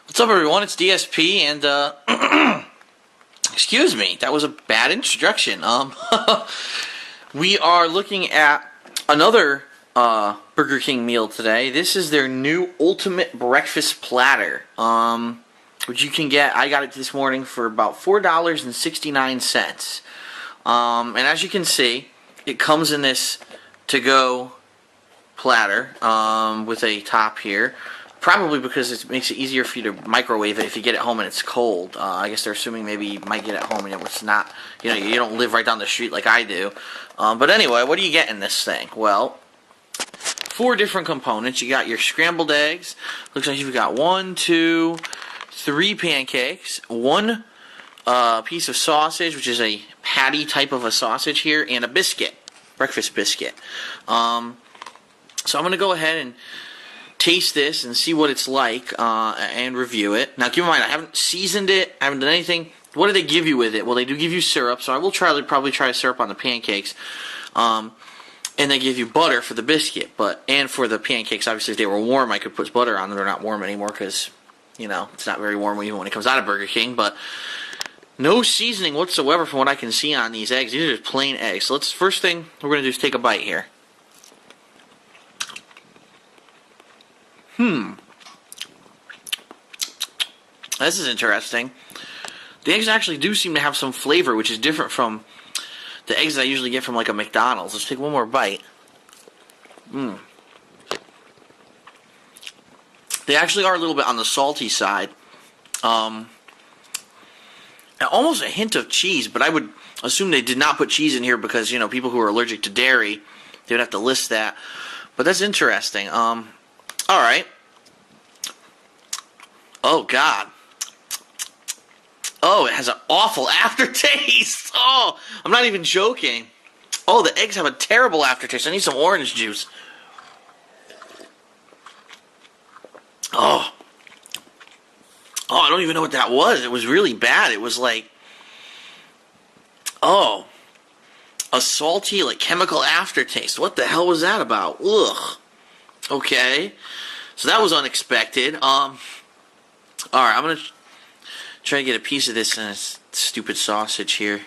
What's up, everyone? It's DSP, and excuse me, that was a bad introduction. We are looking at another Burger King meal today. This is their new Ultimate Breakfast Platter, which you can get. I got it this morning for about $4.69. And as you can see, it comes in this to-go platter with a top here. Probably because it makes it easier for you to microwave it if you get it home and it's cold. I guess they're assuming maybe you might get it home and it's not, you don't live right down the street like I do. But anyway, what do you get in this thing? Well, 4 different components. You got your scrambled eggs. Looks like you've got 1, 2, 3 pancakes, 1 piece of sausage, which is a patty type of a sausage here, and a biscuit, breakfast biscuit. So I'm going to go ahead and taste this and see what it's like and review it. Now keep in mind, I haven't seasoned it, I haven't done anything. What do they give you with it? Well, they do give you syrup, so I will probably try syrup on the pancakes. And they give you butter for the biscuit, and for the pancakes. Obviously, if they were warm, I could put butter on them. They're not warm anymore because, it's not very warm even when it comes out of Burger King. But no seasoning whatsoever from what I can see on these eggs. These are just plain eggs. So first thing we're going to do is take a bite here. This is interesting. The eggs actually do seem to have some flavor, which is different from the eggs that I usually get from like a McDonald's. Let's take one more bite. They actually are a little bit on the salty side. Almost a hint of cheese, but I would assume they did not put cheese in here because, people who are allergic to dairy, they would have to list that. But that's interesting. Alright. Oh, God. Oh, it has an awful aftertaste. Oh, I'm not even joking. Oh, the eggs have a terrible aftertaste. I need some orange juice. Oh. Oh, I don't even know what that was. It was really bad. It was like, a salty, chemical aftertaste. What the hell was that about? Ugh. Okay. So that was unexpected. Alright, I'm going to try to get a piece of this stupid sausage here,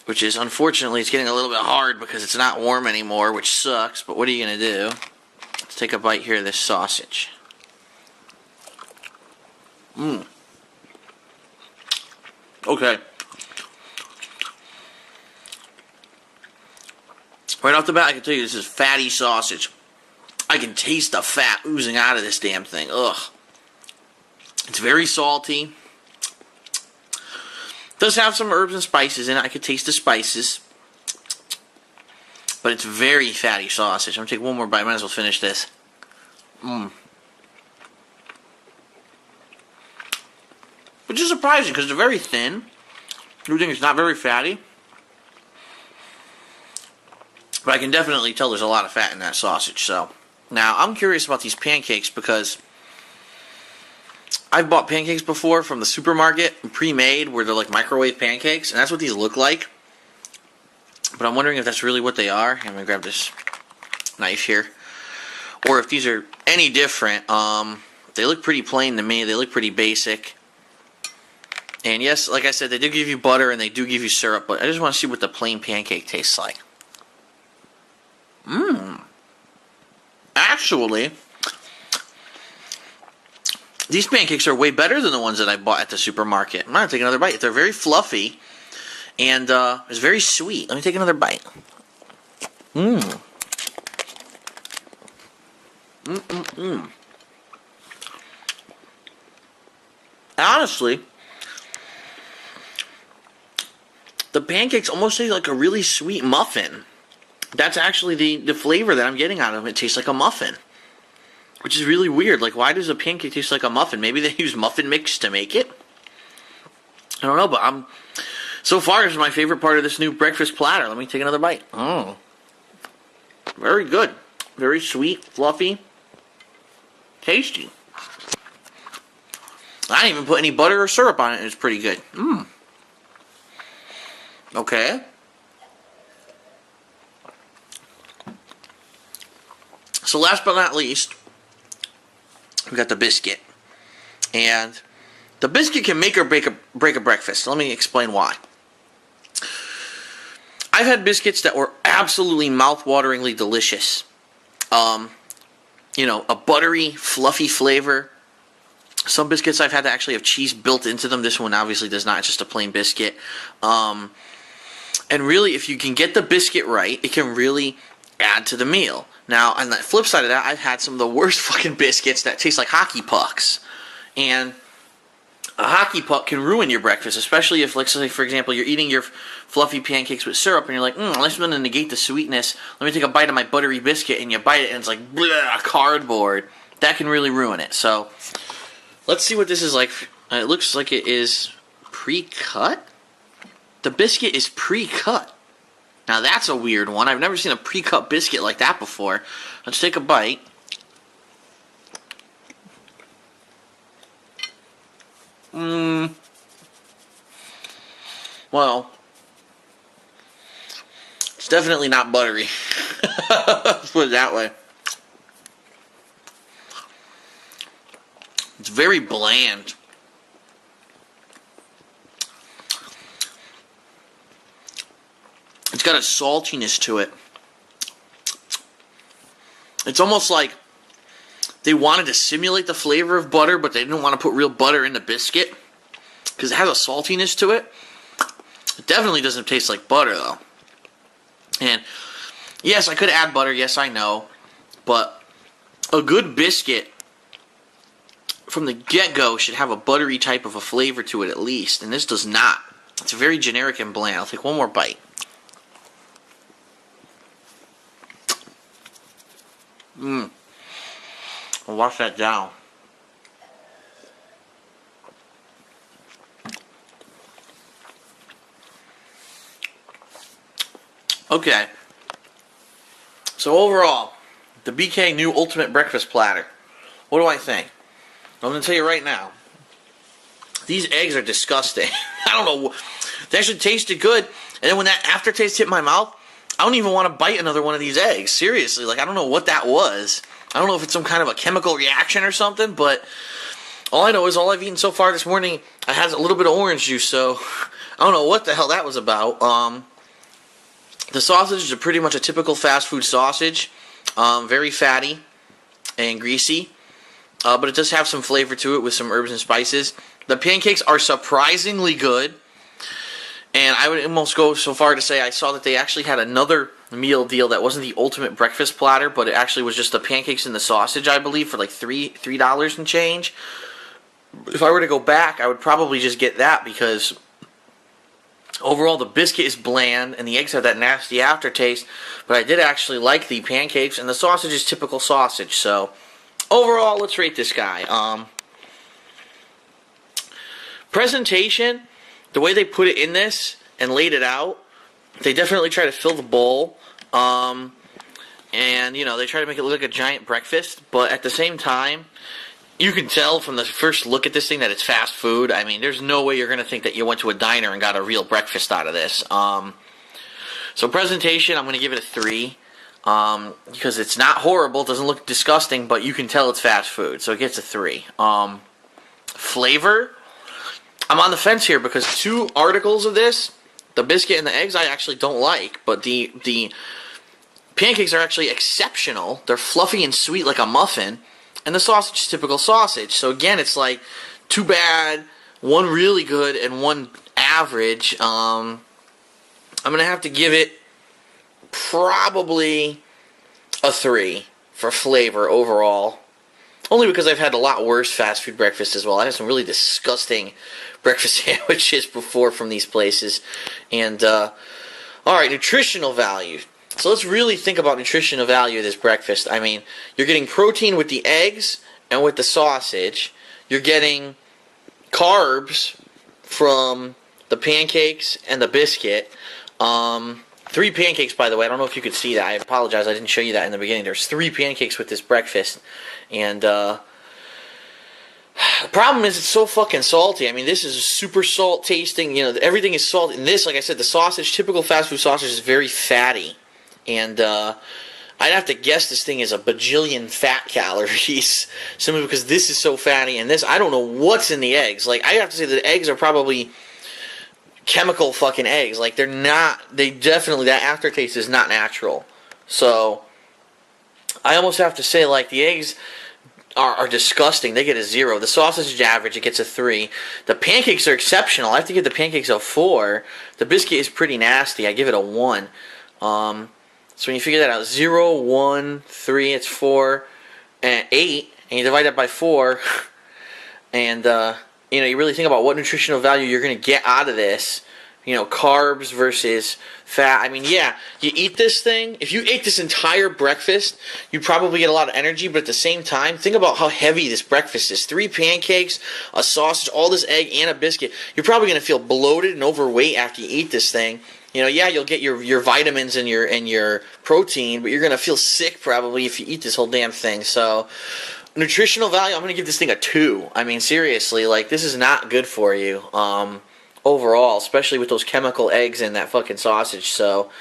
which is, unfortunately, it's getting a little bit hard because it's not warm anymore, which sucks, but what are you going to do? Let's take a bite here of this sausage. Okay. Right off the bat, I can tell you this is fatty sausage. I can taste the fat oozing out of this damn thing. Ugh. It's very salty. Does have some herbs and spices in it. I could taste the spices. But it's very fatty sausage. I'm going to take one more bite. Might as well finish this. Which is surprising because they're very thin. You think it's not very fatty. But I can definitely tell there's a lot of fat in that sausage. So now I'm curious about these pancakes because I've bought pancakes before from the supermarket, pre-made, where they're like microwave pancakes, and that's what these look like. But I'm wondering if that's really what they are. I'm going to grab this knife here. Or if these are any different. They look pretty plain to me. They look pretty basic. And yes, like I said, they do give you butter and they do give you syrup, but I just want to see what the plain pancake tastes like. Actually, these pancakes are way better than the ones that I bought at the supermarket. I'm going to take another bite. They're very fluffy, and it's very sweet. Let me take another bite. Honestly, the pancakes almost taste like a really sweet muffin. That's actually the flavor that I'm getting out of it. It tastes like a muffin. Which is really weird. Why does a pancake taste like a muffin? Maybe they use muffin mix to make it? I don't know, but so far, this is my favorite part of this new breakfast platter. Let me take another bite. Oh. Very good. Very sweet, fluffy, tasty. I didn't even put any butter or syrup on it. It's pretty good. Okay. So last but not least, we got the biscuit. And the biscuit can make or break a breakfast. Let me explain why. I've had biscuits that were absolutely mouth-wateringly delicious. You know, a buttery, fluffy flavor. Some biscuits I've had to actually have cheese built into them. This one obviously does not. It's just a plain biscuit. And really, if you can get the biscuit right, it can really add to the meal. Now, on the flip side of that, I've had some of the worst fucking biscuits that taste like hockey pucks. And a hockey puck can ruin your breakfast, especially if, let's say, for example, you're eating your fluffy pancakes with syrup, and you're like, I'm just going to negate the sweetness. Let me take a bite of my buttery biscuit, and you bite it, and it's like, blah, cardboard. That can really ruin it. So, let's see what this is like. It looks like it is pre-cut. The biscuit is pre-cut. Now, that's a weird one. I've never seen a pre-cut biscuit like that before. Let's take a bite. Well, it's definitely not buttery. Let's put it that way. It's very bland. It's got a saltiness to it. It's almost like they wanted to simulate the flavor of butter, but they didn't want to put real butter in the biscuit because it has a saltiness to it. It definitely doesn't taste like butter, though. And yes, I could add butter. Yes, I know. But a good biscuit from the get-go should have a buttery type of a flavor to it at least. And this does not. It's very generic and bland. I'll take one more bite. I'll wash that down. Okay. So overall, the BK new Ultimate Breakfast Platter. What do I think? I'm going to tell you right now. These eggs are disgusting. I don't know. They actually tasted good. And then when that aftertaste hit my mouth, I don't even want to bite another one of these eggs. Seriously. Like, I don't know what that was. I don't know if it's some kind of a chemical reaction or something, but all I know is all I've eaten so far this morning, I had a little bit of orange juice, so I don't know what the hell that was about. The sausage is pretty much a typical fast food sausage. Very fatty and greasy, but it does have some flavor to it with some herbs and spices. The pancakes are surprisingly good, and I would almost go so far to say I saw that they actually had another meal deal that wasn't the Ultimate Breakfast Platter, but it actually was just the pancakes and the sausage, I believe, for like $3 and change. If I were to go back, I would probably just get that because overall the biscuit is bland and the eggs have that nasty aftertaste, but I did actually like the pancakes, and the sausage is typical sausage. So overall, let's rate this guy. Presentation, the way they put it in this and laid it out, they definitely try to fill the bowl. And, you know, they try to make it look like a giant breakfast, but at the same time, you can tell from the first look at this thing that it's fast food. I mean, there's no way you're going to think that you went to a diner and got a real breakfast out of this. So presentation, I'm going to give it a 3. Because it's not horrible, it doesn't look disgusting, but you can tell it's fast food, so it gets a 3. Flavor, I'm on the fence here because 2 articles of this, the biscuit and the eggs, I actually don't like, but the pancakes are actually exceptional. They're fluffy and sweet like a muffin, and the sausage is typical sausage. So again, it's like 2 bad, 1 really good, and 1 average. I'm going to have to give it probably a 3 for flavor overall. Only because I've had a lot worse fast food breakfast as well. I had some really disgusting breakfast sandwiches before from these places. And, alright, nutritional value. So let's really think about nutritional value of this breakfast. I mean, you're getting protein with the eggs and with the sausage. You're getting carbs from the pancakes and the biscuit. 3 pancakes, by the way. I don't know if you could see that. I apologize. I didn't show you that in the beginning. There's 3 pancakes with this breakfast. And the problem is it's so fucking salty. I mean, this is super salt tasting. You know, everything is salt. And this, like I said, the sausage, typical fast food sausage, is very fatty. And I'd have to guess this thing is a bajillion fat calories, simply because this is so fatty, and this, I don't know what's in the eggs. Like, I have to say the eggs are probably chemical fucking eggs. Like, they're not, they definitely, that aftertaste is not natural. So, I almost have to say, like, the eggs are disgusting. They get a 0. The sausage is average. It gets a 3. The pancakes are exceptional. I have to give the pancakes a 4. The biscuit is pretty nasty. I give it a 1. So when you figure that out, 0, 1, 3, it's 4, and 8, and you divide that by 4, and you know, you really think about what nutritional value you're going to get out of this. You know, carbs versus fat. I mean, yeah, you eat this thing. If you ate this entire breakfast, you'd probably get a lot of energy, but at the same time, think about how heavy this breakfast is. 3 pancakes, a sausage, all this egg, and a biscuit. You're probably going to feel bloated and overweight after you eat this thing. You know, yeah, you'll get your vitamins and your protein, but you're going to feel sick probably if you eat this whole damn thing. So, nutritional value, I'm going to give this thing a 2. I mean, seriously, like, this is not good for you. Overall, especially with those chemical eggs and that fucking sausage. So,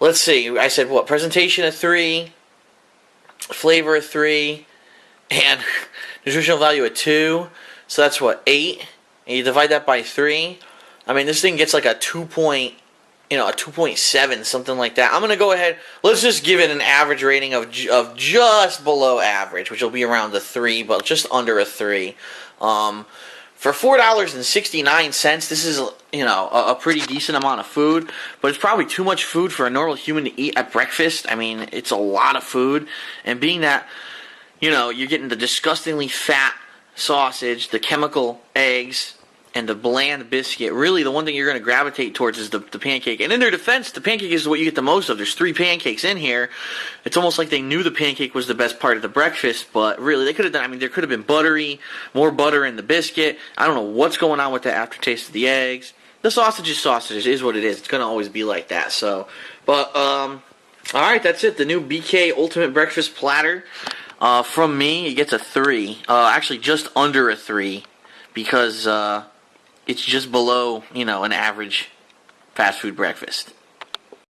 let's see. I said what? Presentation a 3, flavor a 3, and nutritional value a 2. So that's what, 8. And you divide that by 3. I mean, this thing gets like a 2.7, something like that. I'm gonna go ahead. Let's just give it an average rating of just below average, which will be around a 3, but just under a 3. For $4.69, this is, you know, a pretty decent amount of food, but it's probably too much food for a normal human to eat at breakfast. I mean, it's a lot of food, and being that, you know, you're getting the disgustingly fat sausage, the chemical eggs, and the bland biscuit, really the one thing you're going to gravitate towards is the pancake. And in their defense, the pancake is what you get the most of. There's 3 pancakes in here. It's almost like they knew the pancake was the best part of the breakfast, but really they could have done, I mean, there could have been more butter in the biscuit. I don't know what's going on with the aftertaste of the eggs. The sausage is what it is. It's going to always be like that. So, but, alright, that's it. The new BK Ultimate Breakfast Platter. From me, it gets a 3. Actually, just under a 3, because, it's just below, you know, an average fast food breakfast.